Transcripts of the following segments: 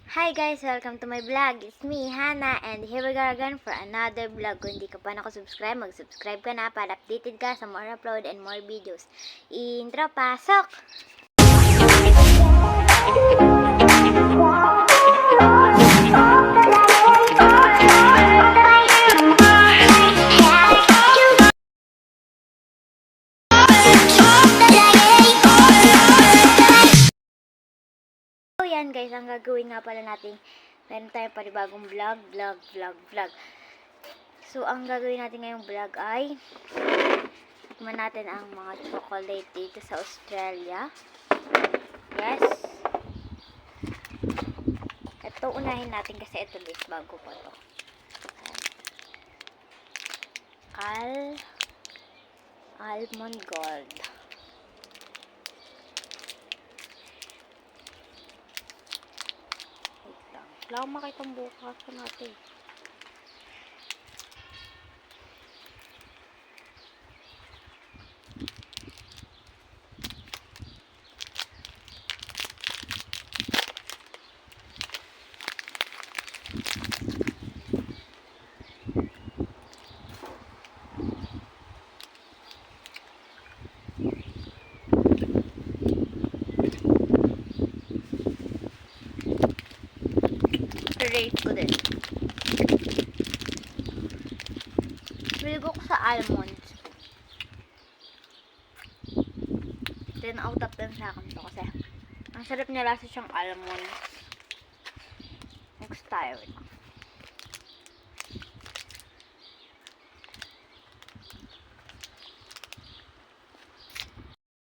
Hi guys! Welcome to my vlog. It's me, Hannah, and here we go again for another vlog. Kung hindi ka pa nakasubscribe, mag-subscribe ka na para updated ka sa more upload and more videos. Intro, pasok! So yan guys, ang gagawin nga pala natin, meron tayong panibagong vlog. So ang gagawin natin ngayong vlog ay tikman natin ang mga chocolate dito sa Australia. Yes. Ito unahin natin kasi ito guys, bago pa to. Almond Gold. Wala akong makitang bukas ko natin. Rate ko din. Biligo ko sa almonds. 10 out of 10 sa akin to kasi ang sarap niya, lasa siyang almonds. Next tayo.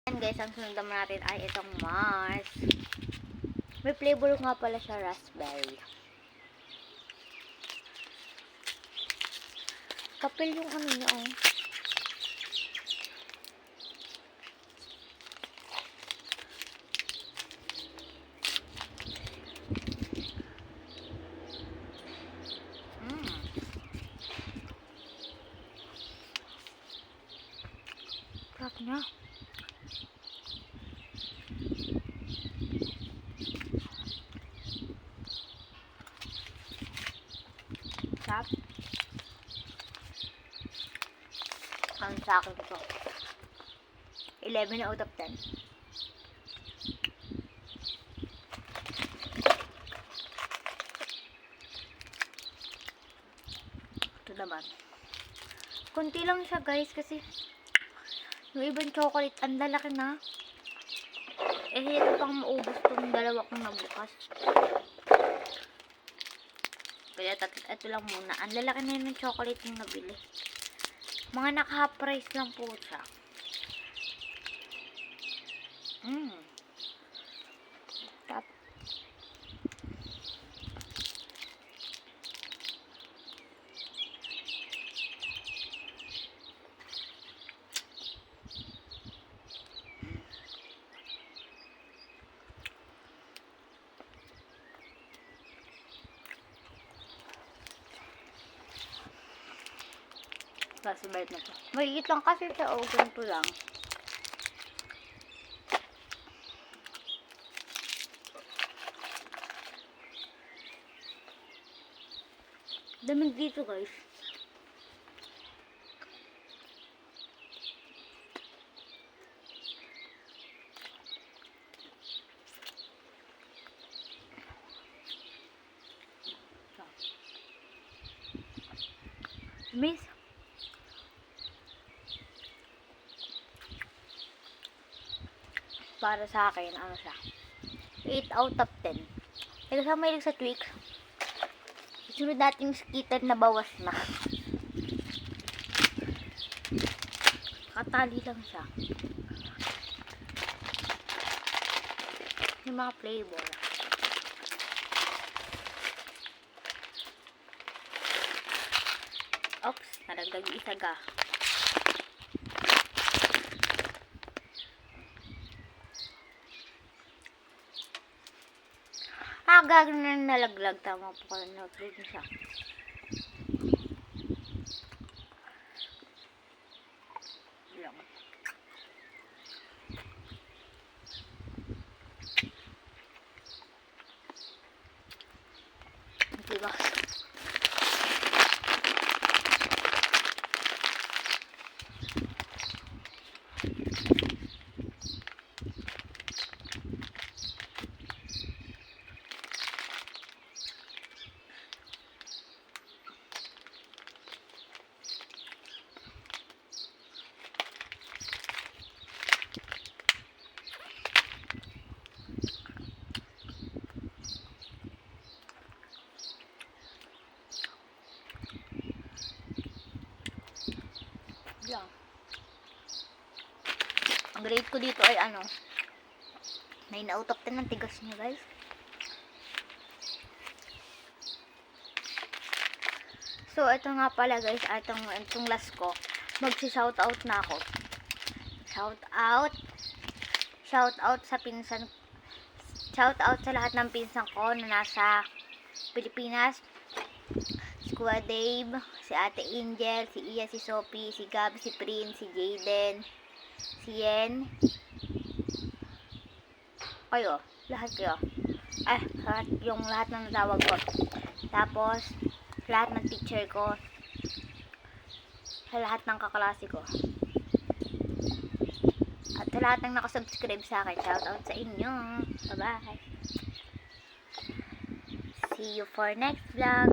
And guys, ang sunod naman natin ay itong Mars. May flavor nga pala siya, raspberry. Kapil yung ano niya, oh. Sarap niya. Sarap. Ang sa akin ito 11 out of 10. Ito naman, kunti lang siya guys kasi yung ibang chocolate ang lalaki na. Ito pang maubos tong dalawa kong nabukas. Kaya ito lang muna. Ang lalaki na yung chocolate yung nabili. Mga naka-half price lang po siya. Tap. Kasi bait na to. Maliit lang kasi siya, o ganito lang. Daming dito guys. Miss, para sa akin, ano siya, 8 out of 10. Kaya sa mahilig sa Twix, sunod dating skitter na bawas na. Katali lang siya. Yung mga flavor. Oops, naragdag isa ga. Gagawin na nalaglag. Tama po ka na nalaglag siya. Lang. talaga. Lang. Ang grade ko dito ay ano, 9 out of 10 ang tigas niya, guys. So, ito nga pala, guys, itong last ko. Magsi-shoutout na ako. Shoutout sa pinsan. Shoutout sa lahat ng pinsan ko na nasa Pilipinas. Si Kuya Dave, si Ate Angel, si Iya, si Sophie, si Gab, si Prince, si Jaden, si Yen. Kayo, lahat kayo. Lahat ng natawag ko. Tapos, lahat ng teacher ko. Sa lahat ng kaklase ko. At sa lahat ng nakasubscribe sa akin. Shoutout sa inyo. Bye-bye. See you for next vlog.